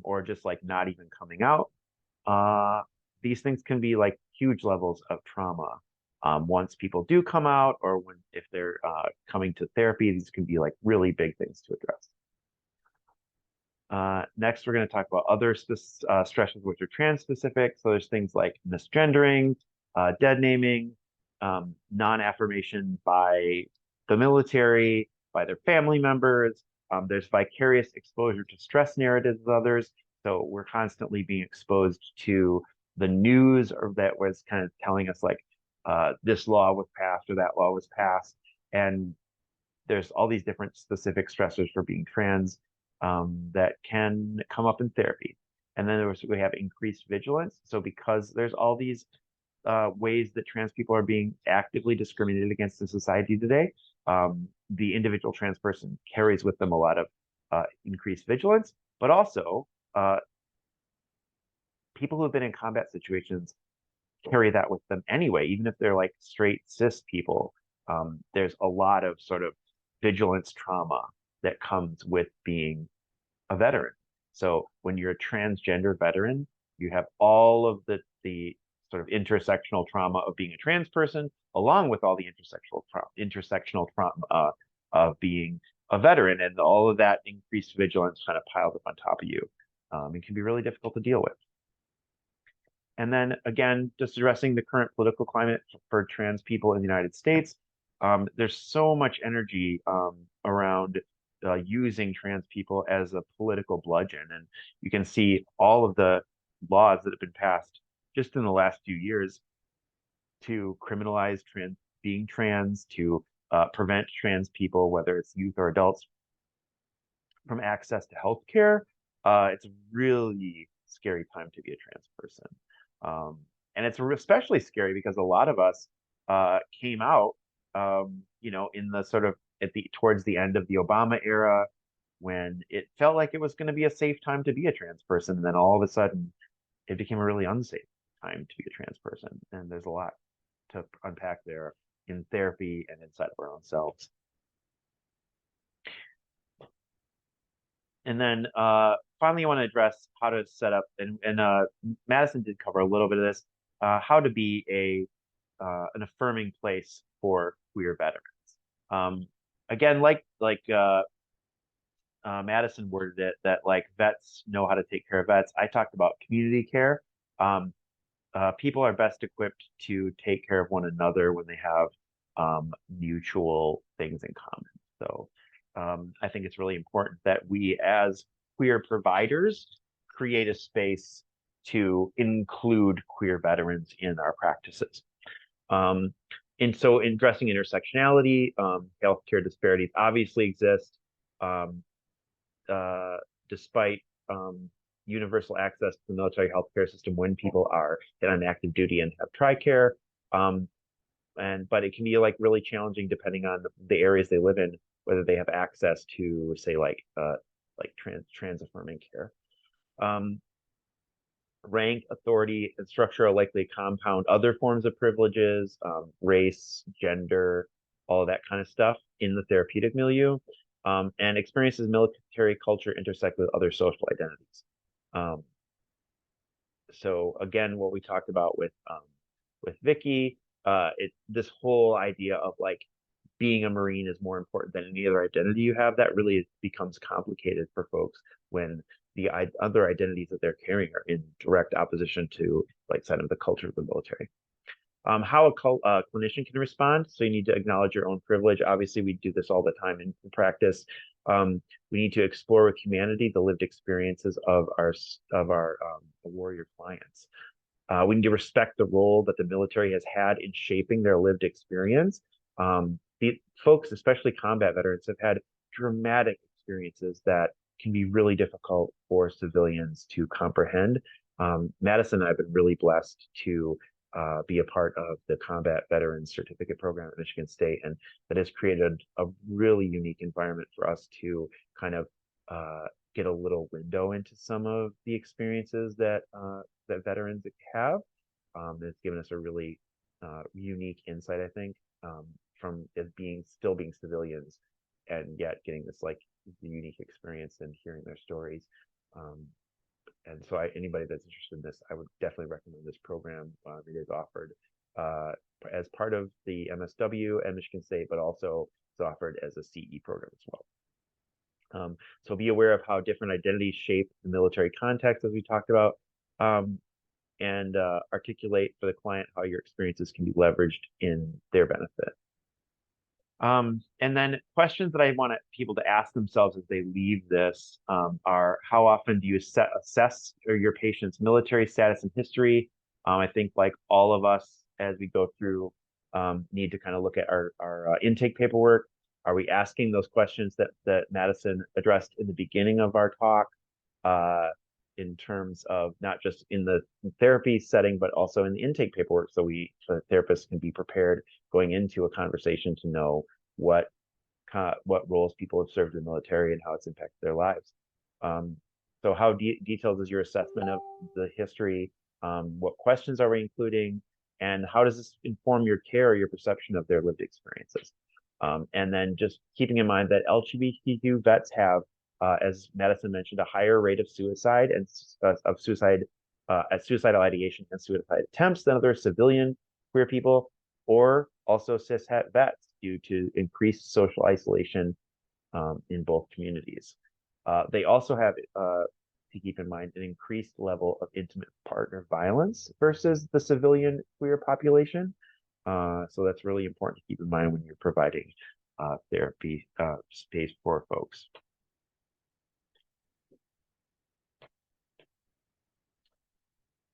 or just like not even coming out. These things can be like huge levels of trauma. Once people do come out, or if they're coming to therapy, these can be like really big things to address. Next, we're going to talk about other stressors which are trans-specific. So there's things like misgendering, dead naming, non-affirmation by the military, by their family members. There's vicarious exposure to stress narratives of others. So we're constantly being exposed to the news or that was kind of telling us like this law was passed or that law was passed. And there's all these different specific stressors for being trans that can come up in therapy. And then we have increased vigilance. So because there's all these ways that trans people are being actively discriminated against in society today, the individual trans person carries with them a lot of increased vigilance, but also people who have been in combat situations carry that with them anyway, even if they're like straight cis people. There's a lot of sort of vigilance trauma that comes with being a veteran. So when you're a transgender veteran, you have all of the sort of intersectional trauma of being a trans person, along with all the intersectional trauma of being a veteran, and all of that increased vigilance kind of piled up on top of you. It can be really difficult to deal with. And then again, just addressing the current political climate for trans people in the United States. There's so much energy around using trans people as a political bludgeon. And you can see all of the laws that have been passed just in the last few years to criminalize being trans, to prevent trans people, whether it's youth or adults, from access to healthcare. It's a really scary time to be a trans person. And it's especially scary because a lot of us came out, in the sort of towards the end of the Obama era, when it felt like it was going to be a safe time to be a trans person. And then all of a sudden it became a really unsafe time to be a trans person. And there's a lot to unpack there in therapy and inside of our own selves. And then finally, I want to address how to set up, and Maddisen did cover a little bit of this, how to be an affirming place for queer veterans. Again, like Maddisen worded it, that like vets know how to take care of vets. I talked about community care. People are best equipped to take care of one another when they have mutual things in common. So I think it's really important that we, as queer providers, create a space to include queer veterans in our practices. And so in addressing intersectionality, healthcare disparities obviously exist. Despite universal access to the military healthcare system when people are on active duty and have TRICARE. But it can be like really challenging depending on the areas they live in, whether they have access to, say, like trans affirming care. Rank, authority, and structure are likely to compound other forms of privileges, race, gender, all of that kind of stuff in the therapeutic milieu. And experiences military culture intersect with other social identities. So again, what we talked about with Vicky, this whole idea of like being a Marine is more important than any other identity you have, that really becomes complicated for folks when the other identities that they're carrying are in direct opposition to, like, side of the culture of the military. How a clinician can respond. So you need to acknowledge your own privilege. Obviously, we do this all the time in practice. We need to explore with humanity the lived experiences of our warrior clients. We need to respect the role that the military has had in shaping their lived experience. The folks, especially combat veterans, have had dramatic experiences that can be really difficult for civilians to comprehend. Maddisen and I have been really blessed to be a part of the Combat Veterans Certificate Program at Michigan State, and that has created a really unique environment for us to kind of get a little window into some of the experiences that veterans have. It's given us a really unique insight, I think, from still being civilians, and yet getting this like unique experience and hearing their stories. And so anybody that's interested in this, I would definitely recommend this program. It is offered as part of the MSW at Michigan State, but also it's offered as a CE program as well. So be aware of how different identities shape the military context, as we talked about, and articulate for the client how your experiences can be leveraged in their benefit. And then questions that I want people to ask themselves as they leave this are, how often do you assess your patient's military status and history? I think, like all of us, as we go through, need to kind of look at our intake paperwork. Are we asking those questions that Maddisen addressed in the beginning of our talk, in terms of not just in the therapy setting, but also in the intake paperwork, so the therapist can be prepared going into a conversation to know what roles people have served in the military and how it's impacted their lives. So how detailed is your assessment of the history? What questions are we including? And how does this inform your care or your perception of their lived experiences? And then just keeping in mind that LGBTQ vets have, as Maddisen mentioned, a higher rate of suicide and suicidal ideation and suicide attempts than other civilian queer people, or also cishet vets, due to increased social isolation in both communities. They also have, to keep in mind, an increased level of intimate partner violence versus the civilian queer population. So that's really important to keep in mind when you're providing therapy space for folks.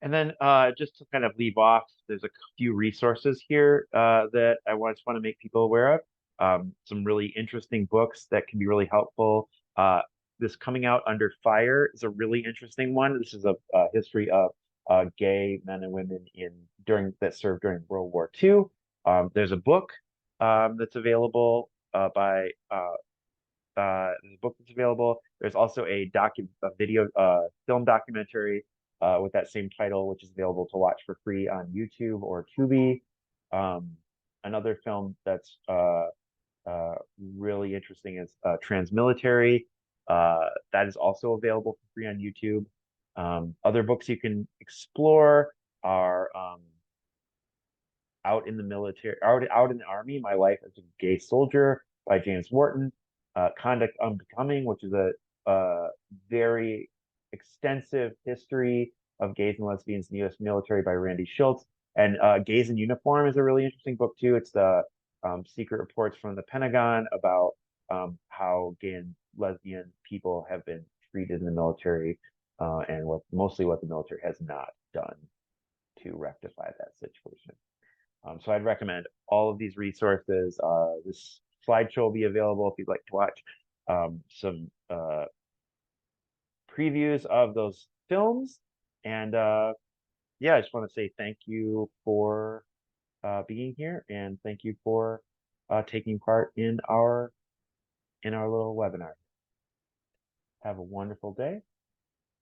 And then just to kind of leave off, there's a few resources here that I just want to make people aware of. Some really interesting books that can be really helpful. This Coming Out Under Fire is a really interesting one. This is a history of gay men and women that served during World War II. There's a book that's available there's a book that's available. There's also a film documentary with that same title, which is available to watch for free on YouTube or Tubi. Another film that's really interesting is Transmilitary. That is also available for free on YouTube. Other books you can explore are Out in the Military, Out in the Army, My Life as a Gay Soldier by James Wharton, Conduct Unbecoming, which is a very extensive history of gays and lesbians in the U.S. military by Randy Schultz. And Gays in Uniform is a really interesting book too. It's the secret reports from the Pentagon about how gay and lesbian people have been treated in the military, and mostly what the military has not done to rectify that situation. So I'd recommend all of these resources. This slideshow will be available if you'd like to watch some previews of those films. And yeah, I just want to say thank you for being here, and thank you for taking part in our little webinar. Have a wonderful day.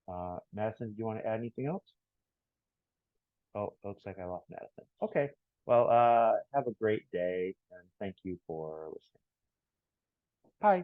Maddisen, do you want to add anything else? Oh, looks like I lost Maddisen. Okay. Well, have a great day, and thank you for listening. Bye.